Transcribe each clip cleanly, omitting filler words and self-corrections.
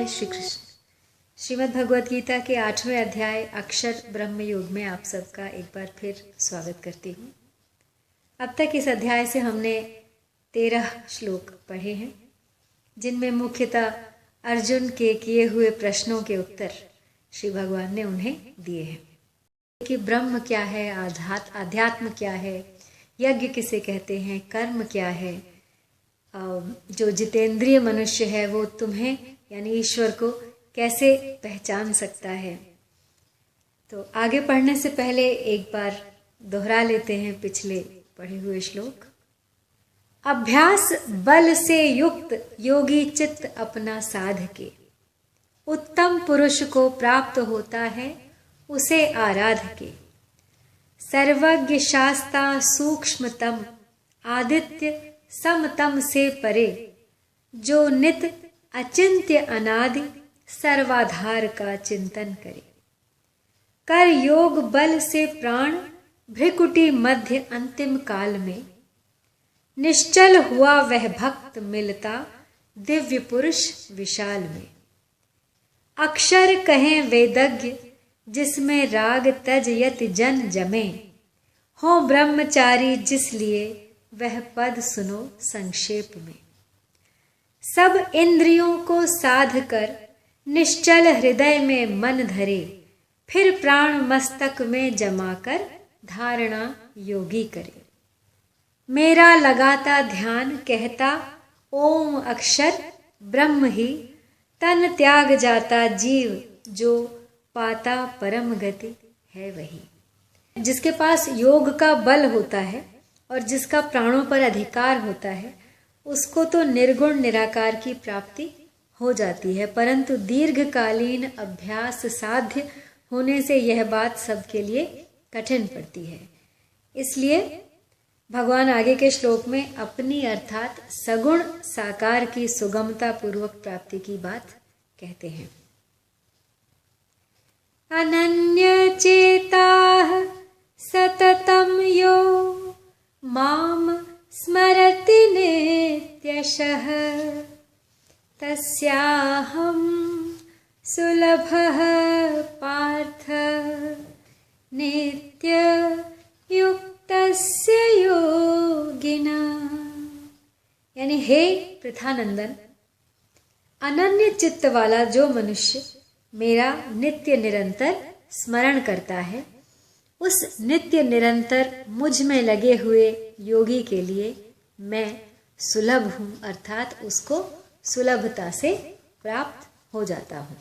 जय श्री कृष्ण। श्रीमद् भगवद गीता के 8वें अध्याय अक्षर ब्रह्म योग में आप सबका एक बार फिर स्वागत करती हूँ। अब तक इस अध्याय से हमने 13 श्लोक पढ़े हैं, जिनमें मुख्यतः अर्जुन के किए हुए प्रश्नों के उत्तर श्री भगवान ने उन्हें दिए हैं कि ब्रह्म क्या है, आध्यात्म क्या है, यज्ञ किसे कहते हैं, कर्म क्या है, जो जितेंद्रिय मनुष्य है वो तुम्हें यानी ईश्वर को कैसे पहचान सकता है। तो आगे पढ़ने से पहले एक बार दोहरा लेते हैं पिछले पढ़े हुए श्लोक। अभ्यास बल से युक्त योगी चित्त अपना साध के, उत्तम पुरुष को प्राप्त होता है उसे आराध के। सर्वज्ञ शास्ता सूक्ष्मतम आदित्य समतम से परे, जो नित अचिंत्य अनादि सर्वाधार का चिंतन करे। कर योग बल से प्राण भ्रिकुटी मध्य अंतिम काल में, निश्चल हुआ वह भक्त मिलता दिव्य पुरुष विशाल में। अक्षर कहें वेदज्ञ जिसमें राग तज यत जन जमे, हो ब्रह्मचारी जिसलिए वह पद सुनो संक्षेप में। सब इंद्रियों को साध कर निश्चल हृदय में मन धरे, फिर प्राण मस्तक में जमाकर धारणा योगी करे। मेरा लगाता ध्यान कहता ओम अक्षर ब्रह्म ही, तन त्याग जाता जीव जो पाता परम गति है वही। जिसके पास योग का बल होता है और जिसका प्राणों पर अधिकार होता है, उसको तो निर्गुण निराकार की प्राप्ति हो जाती है, परंतु दीर्घकालीन अभ्यास साध्य होने से यह बात सबके लिए कठिन पड़ती है। इसलिए भगवान आगे के श्लोक में अपनी अर्थात सगुण साकार की सुगमता पूर्वक प्राप्ति की बात कहते हैं। अनन्य चेताः सततम यो माम स्मरति नित्यशः, तस्याहं सुलभः पार्थ नित्य युक्तस्य योगिना। यानी हे पृथानंदन, अनन्य चित्त वाला जो मनुष्य मेरा नित्य निरंतर स्मरण करता है, उस नित्य निरंतर मुझ में लगे हुए योगी के लिए मैं सुलभ हूँ, अर्थात उसको सुलभता से प्राप्त हो जाता हूँ।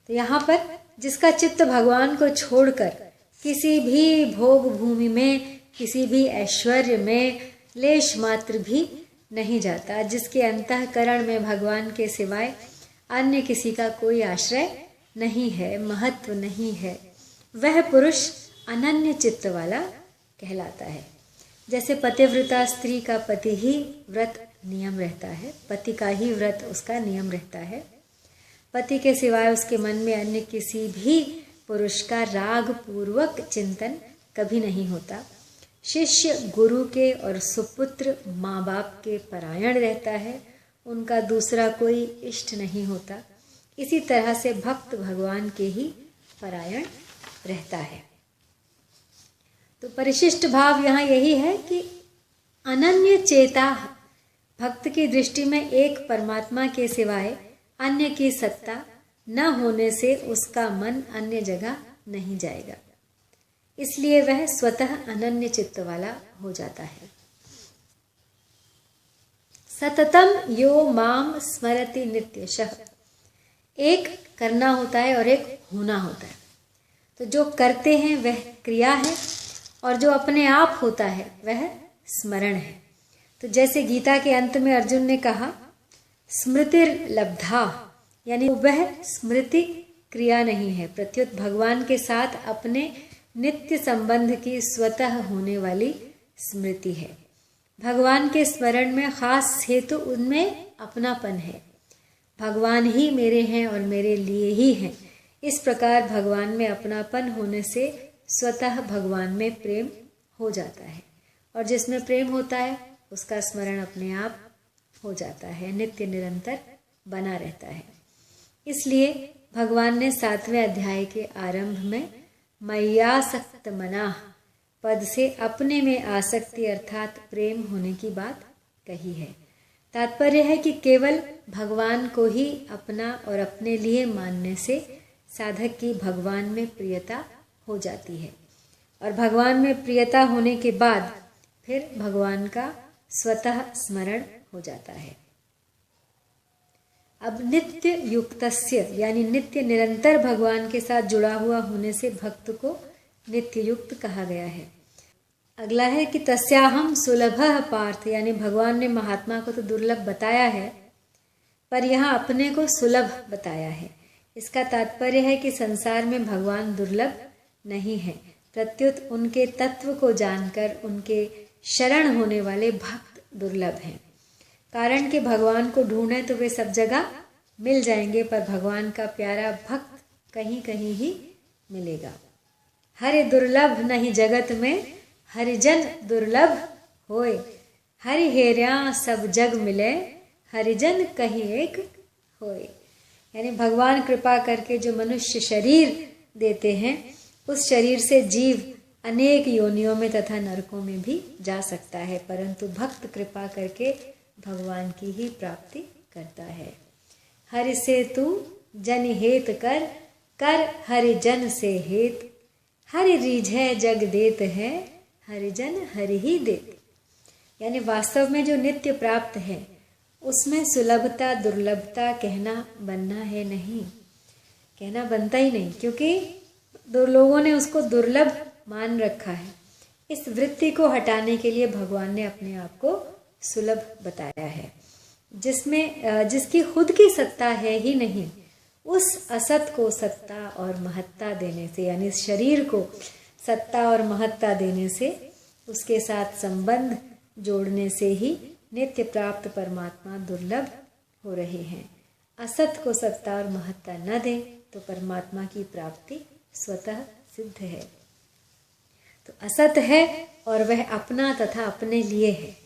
तो यहाँ पर जिसका चित्त भगवान को छोड़कर किसी भी भोग भूमि में, किसी भी ऐश्वर्य में लेश मात्र भी नहीं जाता, जिसके अंतःकरण में भगवान के सिवाय अन्य किसी का कोई आश्रय नहीं है, महत्व नहीं है, वह पुरुष अनन्य चित्त वाला कहलाता है। जैसे पतिव्रता स्त्री का पति ही व्रत नियम रहता है, पति का ही व्रत उसका नियम रहता है, पति के सिवाय उसके मन में अन्य किसी भी पुरुष का राग पूर्वक चिंतन कभी नहीं होता। शिष्य गुरु के और सुपुत्र माँ बाप के परायण रहता है, उनका दूसरा कोई इष्ट नहीं होता। इसी तरह से भक्त भगवान के ही परायण रहता है। तो परिशिष्ट भाव यहाँ यही है कि अनन्य चेता, भक्त की दृष्टि में एक परमात्मा के सिवाय अन्य की सत्ता न होने से उसका मन अन्य जगह नहीं जाएगा, इसलिए वह स्वतः अनन्य चित्त वाला हो जाता है। सततम यो माम स्मरति नित्यशः, एक करना होता है और एक होना होता है। तो जो करते हैं वह क्रिया है और जो अपने आप होता है वह स्मरण है। तो जैसे गीता के अंत में अर्जुन ने कहा स्मृतिर लब्धा, यानी वह स्मृति क्रिया नहीं है, प्रत्युत भगवान के साथ अपने नित्य संबंध की स्वतः होने वाली स्मृति है। भगवान के स्मरण में खास हेतु उनमें अपनापन है, भगवान ही मेरे हैं और मेरे लिए ही हैं। इस प्रकार भगवान में अपनापन होने से स्वतः भगवान में प्रेम हो जाता है, और जिसमें प्रेम होता है उसका स्मरण अपने आप हो जाता है, नित्य निरंतर बना रहता है। इसलिए भगवान ने 7वें अध्याय के आरंभ में मय्यासक्त मनाः पद से अपने में आसक्ति अर्थात प्रेम होने की बात कही है। तात्पर्य है कि केवल भगवान को ही अपना और अपने लिए मानने से साधक की भगवान में प्रियता हो जाती है और भगवान में प्रियता होने के बाद फिर भगवान का स्वतः स्मरण हो जाता है। अब नित्य युक्तस्य यानी नित्य निरंतर भगवान के साथ जुड़ा हुआ होने से भक्त को नित्य युक्त कहा गया है। अगला है कि तस्याहम सुलभः पार्थ, यानी भगवान ने महात्मा को तो दुर्लभ बताया है पर यहाँ अपने को सुलभ बताया है। इसका तात्पर्य है कि संसार में भगवान दुर्लभ नहीं है, प्रत्युत उनके तत्व को जानकर उनके शरण होने वाले भक्त दुर्लभ हैं। कारण कि भगवान को ढूंढे तो वे सब जगह मिल जाएंगे पर भगवान का प्यारा भक्त कहीं कहीं ही मिलेगा। हरि दुर्लभ नहीं जगत में हरिजन दुर्लभ होए, हरि हेर्या सब जग मिले हरिजन कहीं एक होए। यानी भगवान कृपा करके जो मनुष्य शरीर देते हैं उस शरीर से जीव अनेक योनियों में तथा नरकों में भी जा सकता है, परंतु भक्त कृपा करके भगवान की ही प्राप्ति करता है। हरि से तू जन हेत कर, कर हरि जन से हेत, हरि रीझै जग देत है, हरिजन हरि ही देत। यानी वास्तव में जो नित्य प्राप्त है उसमें सुलभता दुर्लभता कहना बनना है नहीं, कहना बनता ही नहीं, क्योंकि दो लोगों ने उसको दुर्लभ मान रखा है। इस वृत्ति को हटाने के लिए भगवान ने अपने आप को सुलभ बताया है। जिसकी खुद की सत्ता है ही नहीं, उस असत को सत्ता और महत्ता देने से, यानी शरीर को सत्ता और महत्ता देने से, उसके साथ संबंध जोड़ने से ही नित्य प्राप्त परमात्मा दुर्लभ हो रहे हैं। असत को सत्ता और महत्ता न दे तो परमात्मा की प्राप्ति स्वतः सिद्ध है। तो असत है और वह अपना तथा अपने लिए है,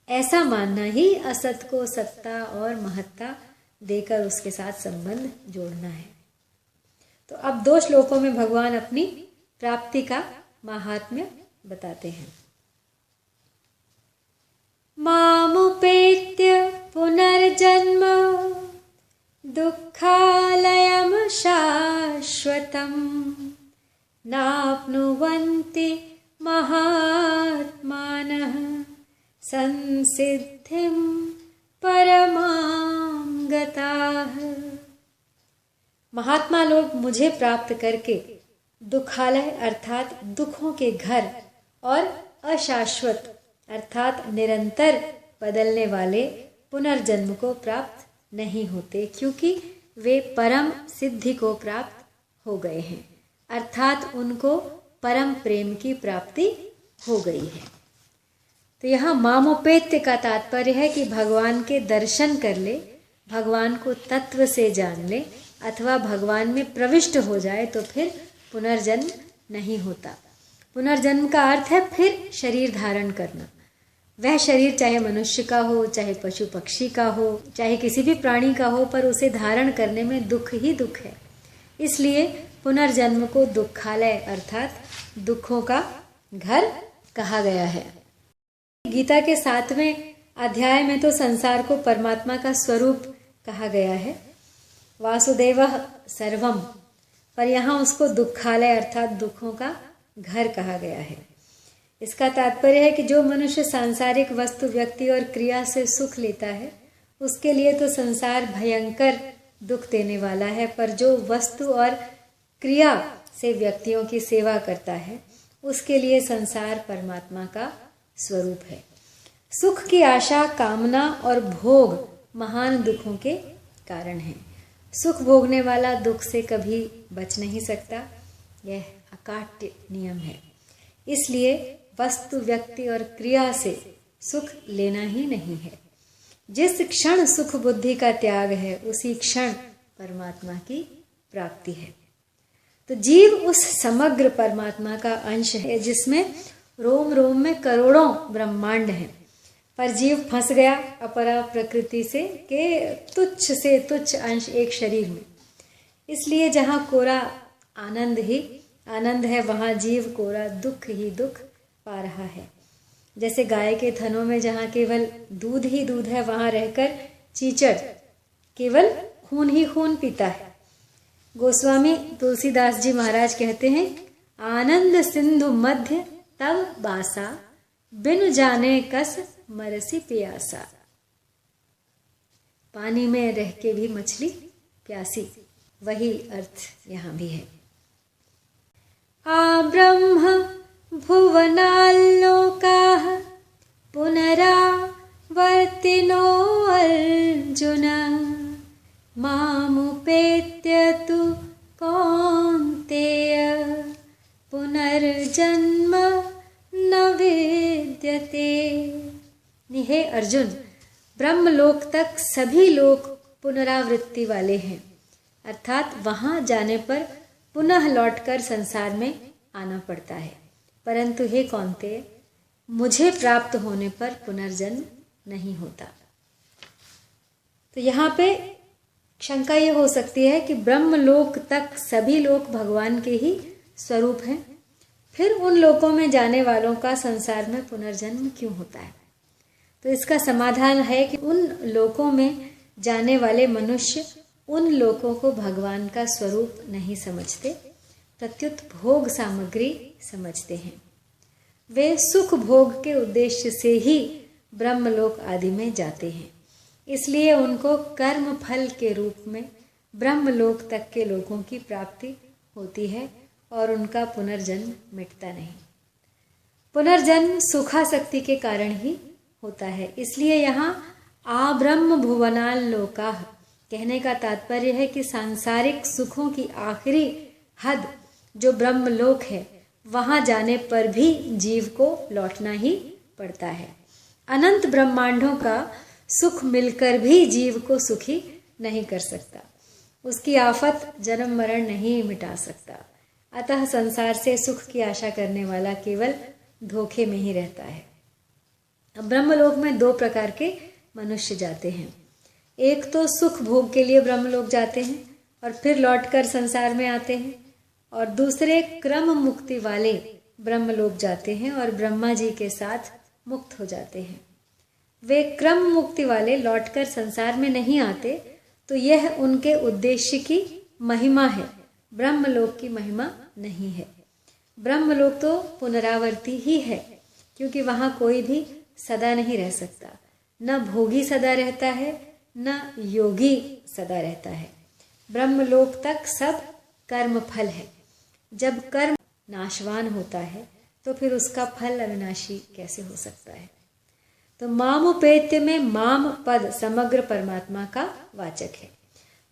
ऐसा मानना ही असत को सत्ता और महत्ता देकर उसके साथ संबंध जोड़ना है। तो अब 2 श्लोकों में भगवान अपनी प्राप्ति का महात्म्य बताते हैं। मामुपेत्य पुनर्जन्म दुःखालयं शाश्वतं नाप्नुवन्ति महात्मानः संसिद्धिं परमां गताः। महात्मा लोग मुझे प्राप्त करके दुखालय अर्थात दुखों के घर और अशाश्वत अर्थात निरंतर बदलने वाले पुनर्जन्म को प्राप्त नहीं होते, क्योंकि वे परम सिद्धि को प्राप्त हो गए हैं, अर्थात उनको परम प्रेम की प्राप्ति हो गई है। तो यहाँ मामोपेत्य का तात्पर्य है कि भगवान के दर्शन कर ले, भगवान को तत्व से जान ले अथवा भगवान में प्रविष्ट हो जाए तो फिर पुनर्जन्म नहीं होता। पुनर्जन्म का अर्थ है फिर शरीर धारण करना। वह शरीर चाहे मनुष्य का हो, चाहे पशु पक्षी का हो, चाहे किसी भी प्राणी का हो, पर उसे धारण करने में दुख ही दुख है। इसलिए पुनर्जन्म को दुखालय अर्थात दुखों का घर कहा गया है। गीता के 7वें अध्याय में तो संसार को परमात्मा का स्वरूप कहा गया है, वासुदेवः सर्वम, पर यहाँ उसको दुखालय अर्थात दुखों का घर कहा गया है। इसका तात्पर्य है कि जो मनुष्य सांसारिक वस्तु व्यक्ति और क्रिया से सुख लेता है उसके लिए तो संसार भयंकर दुख देने वाला है, पर जो वस्तु और क्रिया से व्यक्तियों की सेवा करता है उसके लिए संसार परमात्मा का स्वरूप है। सुख की आशा, कामना और भोग महान दुखों के कारण है। सुख भोगने वाला दुख से कभी बच नहीं सकता, यह अकाट्य नियम है। इसलिए वस्तु व्यक्ति और क्रिया से सुख लेना ही नहीं है। जिस क्षण सुख बुद्धि का त्याग है उसी क्षण परमात्मा की प्राप्ति है। तो जीव उस समग्र परमात्मा का अंश है जिसमें रोम रोम में करोड़ों ब्रह्मांड हैं। पर जीव फंस गया अपरा प्रकृति से तुच्छ अंश एक शरीर में। इसलिए जहाँ कोरा आनंद ही आनंद है, वहाँ जीव कोरा दुख ही दुख पा रहा है। जैसे गाय के थनों में जहाँ केवल दूध ही दूध है, वहाँ रहकर चीचड़ केवल खून ही खून पीता है। गोस्वामी तुलसीदास जी महाराज कहते हैं, आनंद सिंधु मध्य तब बासा, बिन जाने कस मरसी प्यासा। पानी में रह के भी मछली प्यासी, वही अर्थ यहाँ भी है। आ ब्रह्म भुवनाल्लोकाः पुनरावर्तिनो अर्जुन, मामुपेत्य तु कौन्तेय, पुनर्जन्म न विद्यते। हे अर्जुन, ब्रह्मलोक तक सभी लोग पुनरावृत्ति वाले हैं, अर्थात वहाँ जाने पर पुनः लौटकर संसार में आना पड़ता है। परंतु हे कौन्तेय, मुझे प्राप्त होने पर पुनर्जन्म नहीं होता। तो यहाँ पे शंका ये हो सकती है कि ब्रह्मलोक तक सभी लोग भगवान के ही स्वरूप हैं, फिर उन लोकों में जाने वालों का संसार में पुनर्जन्म क्यों होता है? तो इसका समाधान है कि उन लोकों में जाने वाले मनुष्य उन लोकों को भगवान का स्वरूप नहीं समझते, प्रत्युत भोग सामग्री समझते हैं। वे सुख भोग के उद्देश्य से ही ब्रह्मलोक आदि में जाते हैं, इसलिए उनको कर्म फल के रूप में ब्रह्मलोक तक के लोगों की प्राप्ति होती है और उनका पुनर्जन्म मिटता नहीं। पुनर्जन्म सुखासक्ति के कारण ही होता है। इसलिए यहाँ आ ब्रह्म भुवनाल लोकाः कहने का तात्पर्य है कि सांसारिक सुखों की आखिरी हद जो ब्रह्मलोक है, वहां जाने पर भी जीव को लौटना ही पड़ता है। अनंत ब्रह्मांडों का सुख मिलकर भी जीव को सुखी नहीं कर सकता, उसकी आफत जन्म मरण नहीं मिटा सकता। अतः संसार से सुख की आशा करने वाला केवल धोखे में ही रहता है। अब ब्रह्मलोक में दो प्रकार के मनुष्य जाते हैं। एक तो सुख भोग के लिए ब्रह्मलोक जाते हैं और फिर लौटकर संसार में आते हैं, और दूसरे क्रम मुक्ति वाले ब्रह्मलोक जाते हैं और ब्रह्मा जी के साथ मुक्त हो जाते हैं। वे क्रम मुक्ति वाले लौटकर संसार में नहीं आते, तो यह उनके उद्देश्य की महिमा है, ब्रह्मलोक की महिमा नहीं है। ब्रह्मलोक तो पुनरावर्ती ही है, क्योंकि वहां कोई भी सदा नहीं रह सकता। न भोगी सदा रहता है, न योगी सदा रहता है। ब्रह्मलोक तक सब कर्म फल है। जब कर्म नाशवान होता है तो फिर उसका फल अविनाशी कैसे हो सकता है? तो मामुपेत्य में माम पद समग्र परमात्मा का वाचक है,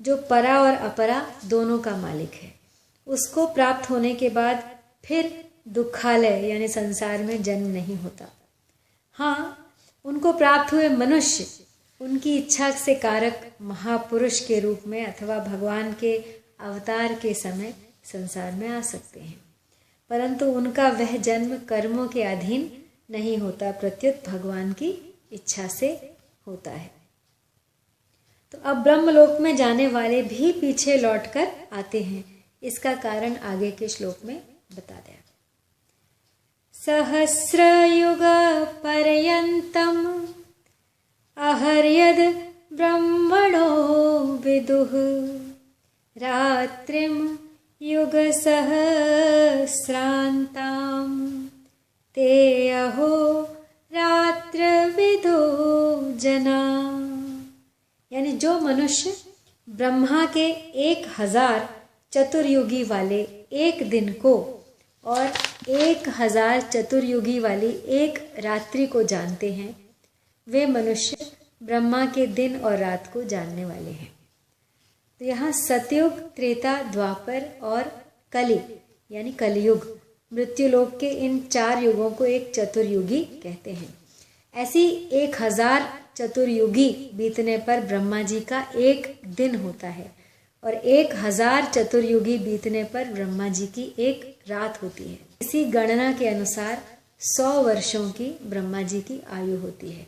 जो परा और अपरा दोनों का मालिक है। उसको प्राप्त होने के बाद फिर दुखालय यानी संसार में जन्म नहीं होता। हाँ, उनको प्राप्त हुए मनुष्य उनकी इच्छा से कारक महापुरुष के रूप में अथवा भगवान के अवतार के समय संसार में आ सकते हैं, परंतु उनका वह जन्म कर्मों के अधीन नहीं होता, प्रत्युत भगवान की इच्छा से होता है। तो अब ब्रह्मलोक में जाने वाले भी पीछे लौटकर आते हैं। इसका कारण आगे के श्लोक में बता दिया। सहस्रयुग पर्यन्तम् अहर्यद ब्रह्मणो विदुः रात्रिम युग सहस्रांताम ते अहो रात्र विदो जना। यानी जो मनुष्य ब्रह्मा के 1000 चतुर्युगी वाले एक दिन को और 1000 चतुर्युगी वाली एक रात्रि को जानते हैं, वे मनुष्य ब्रह्मा के दिन और रात को जानने वाले हैं। तो यहाँ सतयुग, त्रेता, द्वापर और कलि यानी कलयुग, मृत्युलोक के इन 4 युगों को एक चतुर्युगी कहते हैं। ऐसी 1000 चतुर्युगी बीतने पर ब्रह्मा जी का एक दिन होता है और 1000 चतुर्युगी बीतने पर ब्रह्मा जी की एक रात होती है। इसी गणना के अनुसार 100 वर्षों की ब्रह्मा जी की आयु होती है।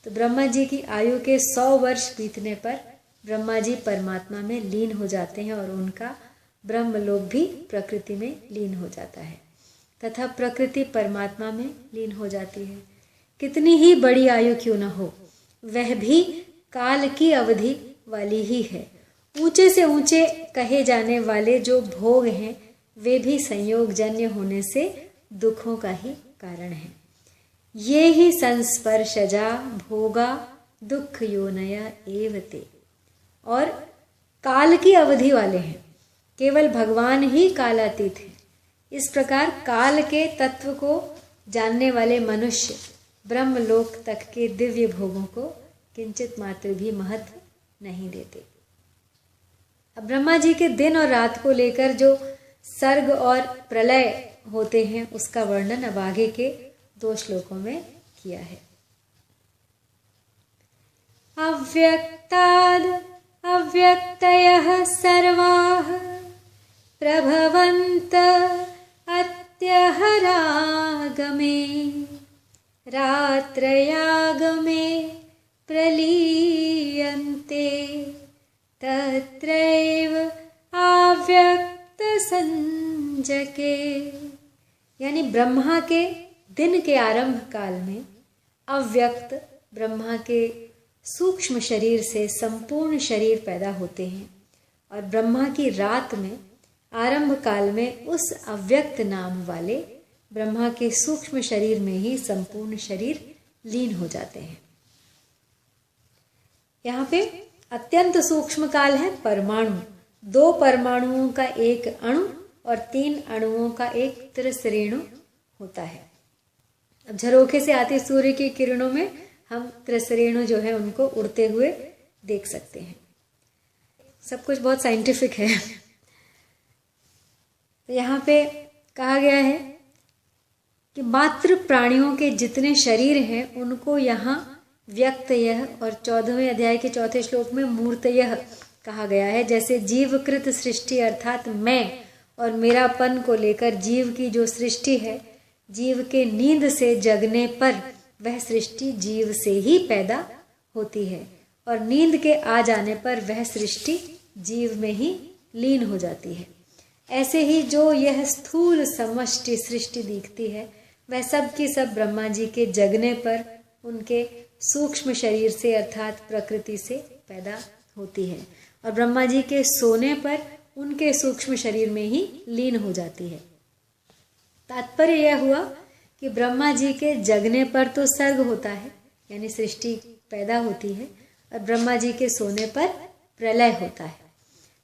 तो ब्रह्मा जी की आयु के 100 वर्ष बीतने पर ब्रह्मा जी परमात्मा में लीन हो जाते हैं और उनका ब्रह्मलोक भी प्रकृति में लीन हो जाता है तथा प्रकृति परमात्मा में लीन हो जाती है। कितनी ही बड़ी आयु क्यों न हो, वह भी काल की अवधि वाली ही है। ऊंचे से ऊंचे कहे जाने वाले जो भोग हैं वे भी संयोगजन्य होने से दुखों का ही कारण है। ये ही संस्पर्शजा भोगा दुख योनया एवते, और काल की अवधि वाले हैं, केवल भगवान ही कालातीत हैं। इस प्रकार काल के तत्व को जानने वाले मनुष्य ब्रह्मलोक तक के दिव्य भोगों को किंचित मात्र भी महत्व नहीं देते। अब ब्रह्मा जी के दिन और रात को लेकर जो सर्ग और प्रलय होते हैं उसका वर्णन अब आगे के 2 श्लोकों में किया है। अव्यक्ताद् अव्यक्तयः सर्वाः प्रभवन्त अत्यहरागमे रात्रयागमे प्रलीयन्ते तत्रैव अव्यक्त संजके। यानी ब्रह्मा के दिन के आरंभ काल में अव्यक्त ब्रह्मा के सूक्ष्म शरीर से संपूर्ण शरीर पैदा होते हैं और ब्रह्मा की रात में आरंभ काल में उस अव्यक्त नाम वाले ब्रह्मा के सूक्ष्म शरीर में ही संपूर्ण शरीर लीन हो जाते हैं। यहाँ पे अत्यंत सूक्ष्म काल है परमाणु, 2 परमाणुओं का एक अणु और 3 अणुओं का एक त्रिसरेणु होता है। अब झरोखे से आती सूर्य की किरणों में हम त्रिसरेणु जो है उनको उड़ते हुए देख सकते हैं। सब कुछ बहुत साइंटिफिक है। तो यहाँ पे कहा गया है कि मात्र प्राणियों के जितने शरीर हैं उनको यहाँ व्यक्तयः और 14वें अध्याय के 4थे श्लोक में मूर्तयः कहा गया है। जैसे जीवकृत सृष्टि अर्थात मैं और मेरापन को लेकर जीव की जो सृष्टि है, जीव के नींद से जगने पर वह सृष्टि जीव से ही पैदा होती है और नींद के आ जाने पर वह सृष्टि जीव में ही लीन हो जाती है। ऐसे ही जो यह स्थूल समष्टि सृष्टि दिखती है वह सब की सब ब्रह्मा जी के जगने पर उनके सूक्ष्म शरीर से अर्थात प्रकृति से पैदा होती है और ब्रह्मा जी के सोने पर उनके सूक्ष्म शरीर में ही लीन हो जाती है। तात्पर्य यह हुआ कि ब्रह्मा जी के जगने पर तो सर्ग होता है यानी सृष्टि पैदा होती है और ब्रह्मा जी के सोने पर प्रलय होता है।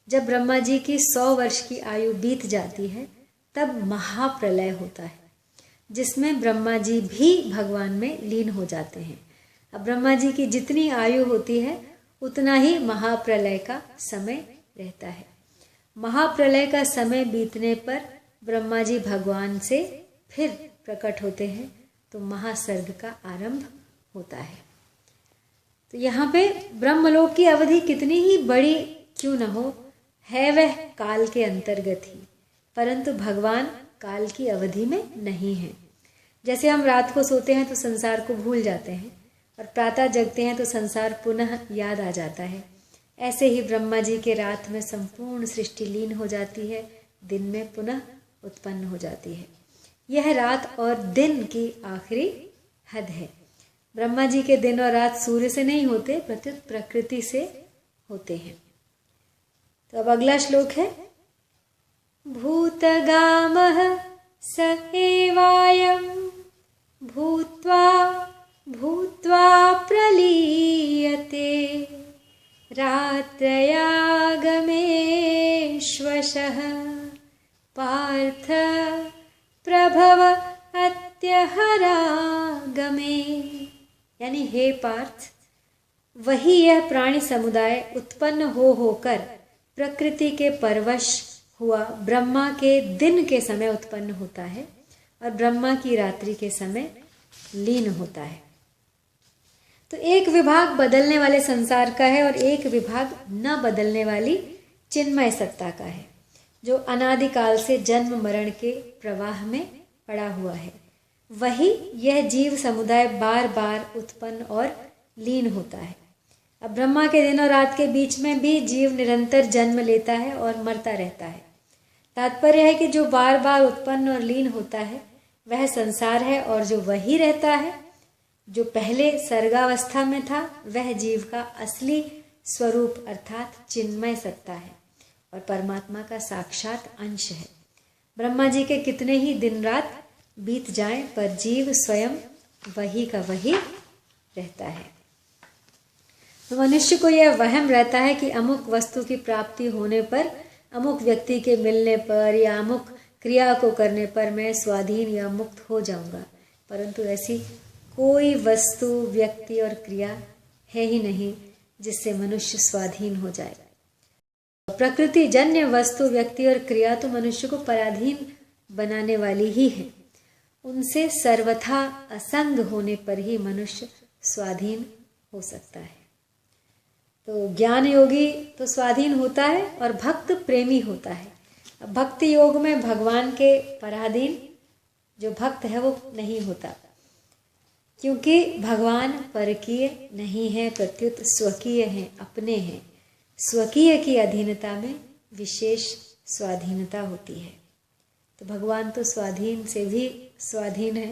जब ब्रह्मा जी की 100 वर्ष की आयु बीत जाती है तब महाप्रलय होता है जिसमें ब्रह्मा जी भी भगवान में लीन हो जाते हैं। अब ब्रह्मा जी की जितनी आयु होती है उतना ही महाप्रलय का समय रहता है। महाप्रलय का समय बीतने पर ब्रह्मा जी भगवान से फिर प्रकट होते हैं तो महासर्ग का आरंभ होता है। तो यहाँ पे ब्रह्मलोक की अवधि कितनी ही बड़ी क्यों न हो, है वह काल के अंतर्गत ही, परंतु भगवान काल की अवधि में नहीं है। जैसे हम रात को सोते हैं तो संसार को भूल जाते हैं और प्रातः जगते हैं तो संसार पुनः याद आ जाता है, ऐसे ही ब्रह्मा जी के रात में संपूर्ण सृष्टि लीन हो जाती है, दिन में पुनः उत्पन्न हो जाती है। यह रात और दिन की आखिरी हद है। ब्रह्मा जी के दिन और रात सूर्य से नहीं होते प्रत्युत प्रकृति से होते हैं। तो अब अगला श्लोक है भूतगामः स एवायं भूत्वा भूत्वा प्रलीयते रात्रयागमेश्वशः पार्थ प्रभव अत्यहरागमे। यानी हे पार्थ, वही यह प्राणी समुदाय उत्पन्न हो होकर प्रकृति के परवश हुआ ब्रह्मा के दिन के समय उत्पन्न होता है और ब्रह्मा की रात्रि के समय लीन होता है। तो एक विभाग बदलने वाले संसार का है और एक विभाग न बदलने वाली चिन्मय सत्ता का है, जो अनादिकाल से जन्म मरण के प्रवाह में पड़ा हुआ है। वही यह जीव समुदाय बार बार उत्पन्न और लीन होता है। अब ब्रह्मा के दिन और रात के बीच में भी जीव निरंतर जन्म लेता है और मरता रहता है। तात्पर्य है कि जो बार बार उत्पन्न और लीन होता है वह संसार है, और जो वही रहता है जो पहले सर्गावस्था में था वह जीव का असली स्वरूप अर्थात चिन्मय सत्ता है और परमात्मा का साक्षात अंश है। ब्रह्मा जी के कितने ही दिन रात बीत जाएं पर जीव स्वयं वही का वही रहता है। तो मनुष्य को यह वहम रहता है कि अमुक वस्तु की प्राप्ति होने पर, अमुक व्यक्ति के मिलने पर या अमुक क्रिया को करने पर मैं स्वाधीन या मुक्त हो जाऊंगा, परंतु ऐसी कोई वस्तु, व्यक्ति और क्रिया है ही नहीं जिससे मनुष्य स्वाधीन हो जाए। प्रकृति जन्य वस्तु, व्यक्ति और क्रिया तो मनुष्य को पराधीन बनाने वाली ही है। उनसे सर्वथा असंग होने पर ही मनुष्य स्वाधीन हो सकता है। तो ज्ञान योगी तो स्वाधीन होता है और भक्त प्रेमी होता है। अब भक्ति योग में भगवान के पराधीन जो भक्त है वो नहीं होता, क्योंकि भगवान परकीय नहीं है, प्रत्युत स्वकीय हैं, अपने हैं। स्वकीय की अधीनता में विशेष स्वाधीनता होती है। तो भगवान तो स्वाधीन से भी स्वाधीन है।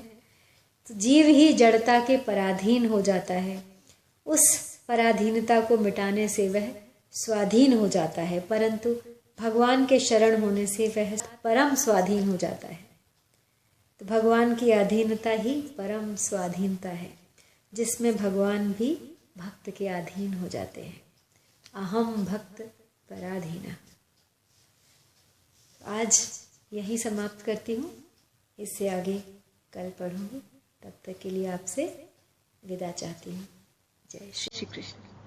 तो जीव ही जड़ता के पराधीन हो जाता है। उस पराधीनता को मिटाने से वह स्वाधीन हो जाता है, परंतु भगवान के शरण होने से वह परम स्वाधीन हो जाता है। तो भगवान की अधीनता ही परम स्वाधीनता है, जिसमें भगवान भी भक्त के अधीन हो जाते हैं। अहम भक्त पराधीना। आज यही समाप्त करती हूँ, इससे आगे कल पढ़ूंगी। तब तक के लिए आपसे विदा चाहती हूँ। जय श्री कृष्ण।